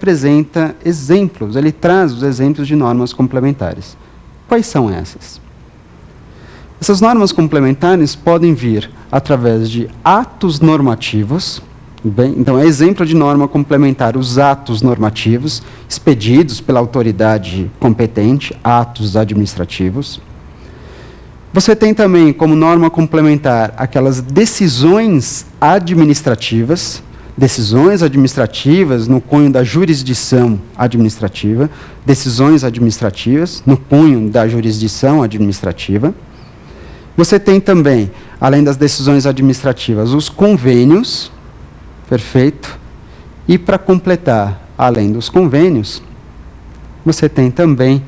apresenta exemplos, ele traz os exemplos de normas complementares. Quais são essas? Essas normas complementares podem vir através de atos normativos. Bem, então, é exemplo de norma complementar os atos normativos expedidos pela autoridade competente, atos administrativos. Você tem também como norma complementar aquelas decisões administrativas no cunho da jurisdição administrativa, decisões administrativas no cunho da jurisdição administrativa. Você tem também, além das decisões administrativas, os convênios. Perfeito. E para completar, além dos convênios, você tem também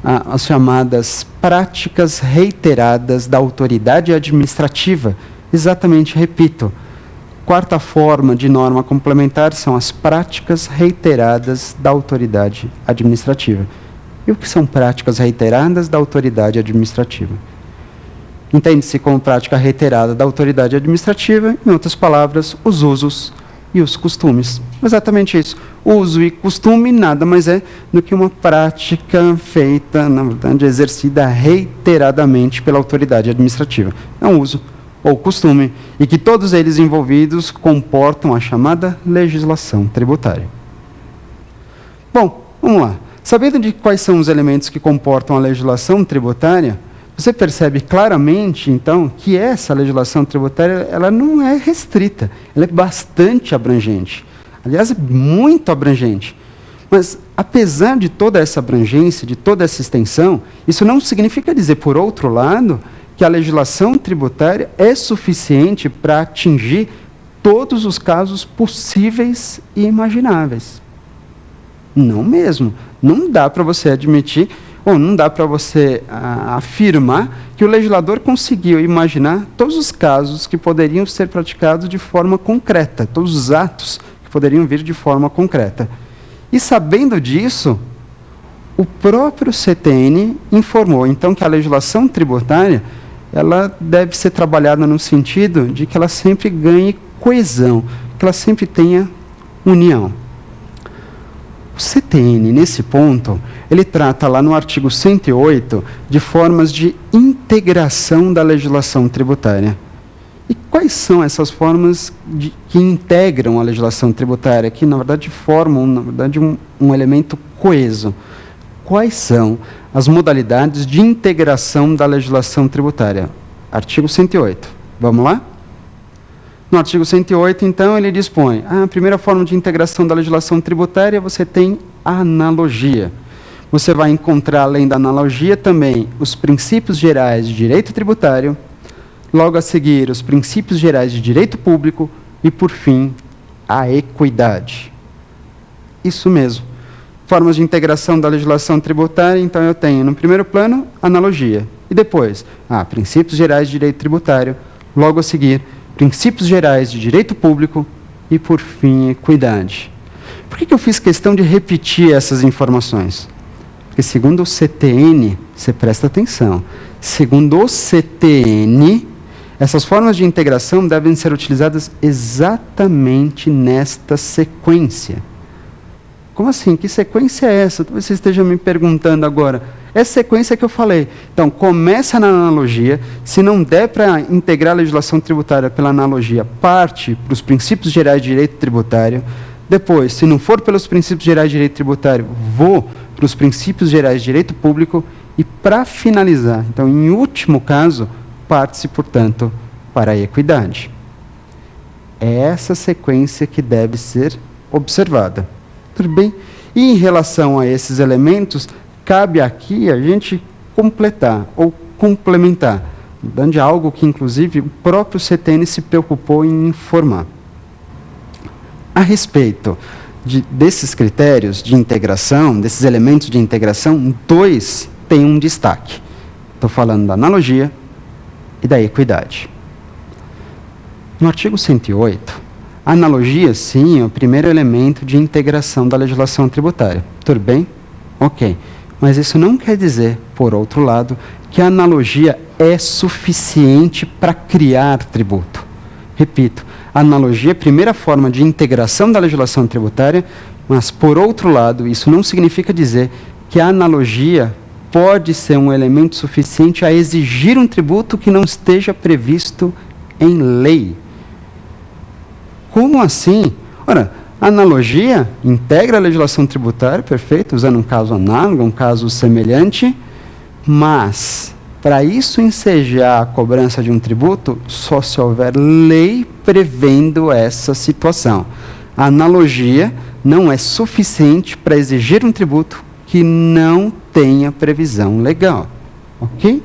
as chamadas práticas reiteradas da autoridade administrativa. Exatamente, repito, quarta forma de norma complementar são as práticas reiteradas da autoridade administrativa. E o que são práticas reiteradas da autoridade administrativa? Entende-se como prática reiterada da autoridade administrativa, em outras palavras, os usos e os costumes. Exatamente isso. Uso e costume nada mais é do que uma prática feita, na verdade, exercida reiteradamente pela autoridade administrativa. É um uso ou costume, e que todos eles envolvidos comportam a chamada legislação tributária. Bom, vamos lá. Sabendo de quais são os elementos que comportam a legislação tributária, você percebe claramente, então, que essa legislação tributária ela não é restrita, ela é bastante abrangente. Aliás, é muito abrangente. Mas, apesar de toda essa abrangência, de toda essa extensão, isso não significa dizer, por outro lado, que a legislação tributária é suficiente para atingir todos os casos possíveis e imagináveis. Não mesmo. Não dá para você admitir, ou não dá para você afirmar que o legislador conseguiu imaginar todos os casos que poderiam ser praticados de forma concreta, todos os atos que poderiam vir de forma concreta. E sabendo disso, o próprio CTN informou, então, que a legislação tributária ela deve ser trabalhada no sentido de que ela sempre ganhe coesão, que ela sempre tenha união. O CTN, nesse ponto, ele trata lá no artigo 108 de formas de integração da legislação tributária. E quais são essas formas que integram a legislação tributária, que, na verdade, formam um elemento coeso? Quais são as modalidades de integração da legislação tributária? Artigo 108. Vamos lá? No artigo 108, então, ele dispõe, a primeira forma de integração da legislação tributária, você tem a analogia. Você vai encontrar, além da analogia, também os princípios gerais de direito tributário, logo a seguir, os princípios gerais de direito público e, por fim, a equidade. Isso mesmo. Formas de integração da legislação tributária, então eu tenho, no primeiro plano, analogia. E depois, princípios gerais de direito tributário, logo a seguir, princípios gerais de direito público e, por fim, equidade. Por que eu fiz questão de repetir essas informações? Porque, segundo o CTN, você presta atenção, segundo o CTN, essas formas de integração devem ser utilizadas exatamente nesta sequência. Como assim? Que sequência é essa? Talvez você esteja me perguntando agora. É a sequência que eu falei. Então, começa na analogia. Se não der para integrar a legislação tributária pela analogia, parte para os princípios gerais de direito tributário. Depois, se não for pelos princípios gerais de direito tributário, vou para os princípios gerais de direito público. E, para finalizar, então, em último caso, parte-se, portanto, para a equidade. É essa sequência que deve ser observada. Tudo bem? E em relação a esses elementos, cabe aqui a gente completar ou complementar, dando algo que, inclusive, o próprio CTN se preocupou em informar. A respeito desses critérios de integração, desses elementos de integração, dois têm um destaque. Estou falando da analogia e da equidade. No artigo 108, a analogia, sim, é o primeiro elemento de integração da legislação tributária. Tudo bem? Ok. Mas isso não quer dizer, por outro lado, que a analogia é suficiente para criar tributo. Repito, a analogia é a primeira forma de integração da legislação tributária, Mas, por outro lado, isso não significa dizer que a analogia pode ser um elemento suficiente a exigir um tributo que não esteja previsto em lei. Como assim? Ora, a analogia integra a legislação tributária, perfeito, usando um caso análogo, um caso semelhante, mas, para isso ensejar a cobrança de um tributo, só se houver lei prevendo essa situação. A analogia não é suficiente para exigir um tributo que não tenha previsão legal. Ok?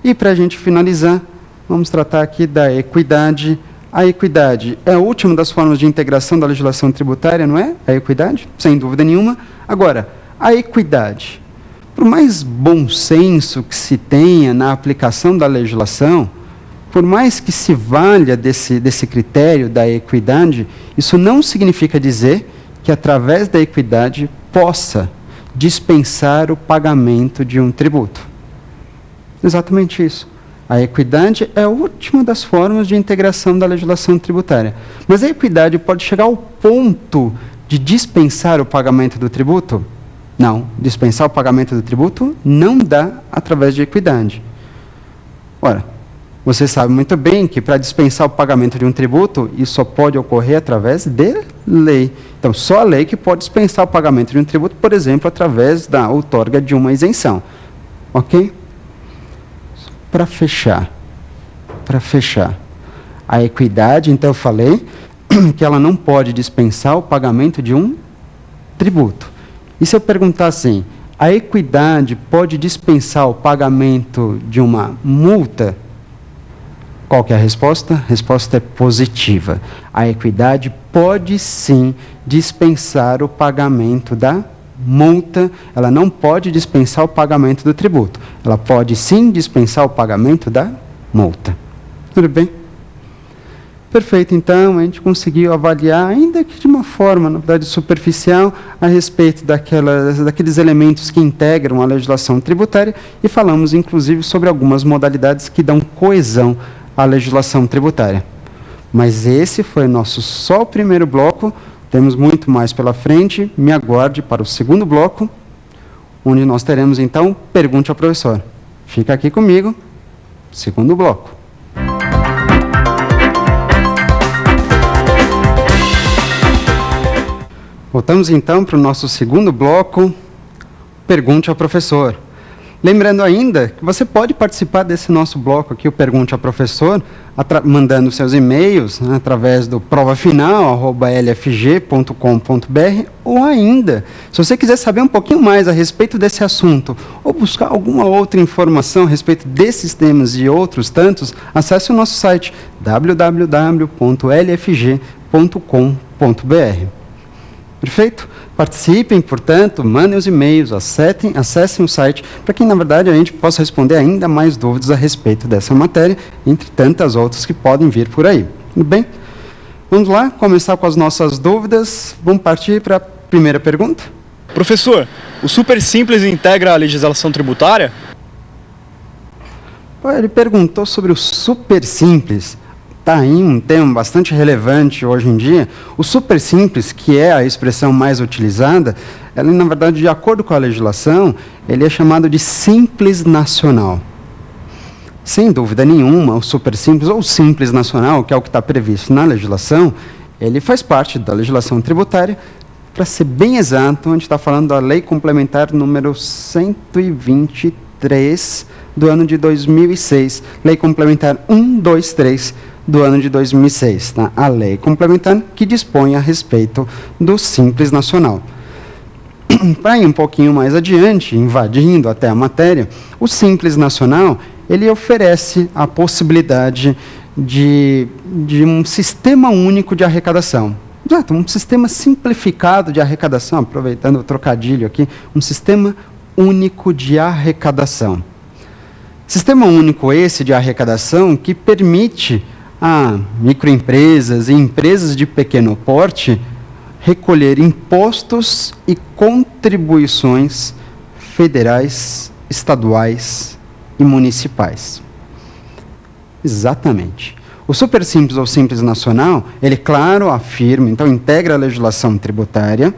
E para a gente finalizar, vamos tratar aqui da equidade. A equidade é a última das formas de integração da legislação tributária, não é? A equidade, sem dúvida nenhuma. Agora, a equidade, por mais bom senso que se tenha na aplicação da legislação, por mais que se valha desse critério da equidade, isso não significa dizer que, através da equidade, possa dispensar o pagamento de um tributo. Exatamente isso. A equidade é a última das formas de integração da legislação tributária. Mas a equidade pode chegar ao ponto de dispensar o pagamento do tributo? Não. Dispensar o pagamento do tributo não dá através de equidade. Ora, você sabe muito bem que, para dispensar o pagamento de um tributo, isso só pode ocorrer através de lei. Então, só a lei que pode dispensar o pagamento de um tributo, por exemplo, através da outorga de uma isenção. Ok? Para fechar, a equidade, então eu falei que ela não pode dispensar o pagamento de um tributo. E se eu perguntar assim, a equidade pode dispensar o pagamento de uma multa? Qual que é a resposta? A resposta é positiva. A equidade pode sim dispensar o pagamento da multa, ela não pode dispensar o pagamento do tributo. Ela pode sim dispensar o pagamento da multa. Tudo bem? Perfeito, então, a gente conseguiu avaliar, ainda que de uma forma, na verdade, superficial, a respeito daqueles elementos que integram a legislação tributária e falamos, inclusive, sobre algumas modalidades que dão coesão à legislação tributária. Mas esse foi nosso só o primeiro bloco, temos muito mais pela frente, me aguarde para o segundo bloco, onde nós teremos, então, Pergunte ao Professor. Fica aqui comigo, segundo bloco. Voltamos, então, para o nosso segundo bloco, Pergunte ao Professor. Lembrando ainda que você pode participar desse nosso bloco aqui, o Pergunte ao Professor, mandando seus e-mails, né, através do provafinal@lfg.com.br, ou ainda, se você quiser saber um pouquinho mais a respeito desse assunto, ou buscar alguma outra informação a respeito desses temas e outros tantos, acesse o nosso site www.lfg.com.br. Perfeito? Participem, portanto, mandem os e-mails, acessem o site, para que, na verdade, a gente possa responder ainda mais dúvidas a respeito dessa matéria, entre tantas outras que podem vir por aí. Tudo bem? Vamos lá, começar com as nossas dúvidas. Vamos partir para a primeira pergunta? Professor, o Super Simples integra a legislação tributária? Ele perguntou sobre o Super Simples. Está aí um tema bastante relevante hoje em dia. O super simples, que é a expressão mais utilizada, ela, na verdade, de acordo com a legislação, ele é chamado de simples nacional. Sem dúvida nenhuma, o super simples ou simples nacional, que é o que está previsto na legislação, ele faz parte da legislação tributária. Para ser bem exato, a gente está falando da Lei Complementar número 123 do ano de 2006. Lei Complementar 123 do ano de 2006, tá? A lei complementar que dispõe a respeito do Simples Nacional. Para ir um pouquinho mais adiante, invadindo até a matéria, o Simples Nacional, ele oferece a possibilidade de um sistema único de arrecadação. Exato, um sistema simplificado de arrecadação, aproveitando o trocadilho aqui, um sistema único de arrecadação. Sistema único esse de arrecadação que permite a microempresas e empresas de pequeno porte recolher impostos e contribuições federais, estaduais e municipais. Exatamente. O super simples ou simples nacional, ele, claro, afirma, então integra a legislação tributária,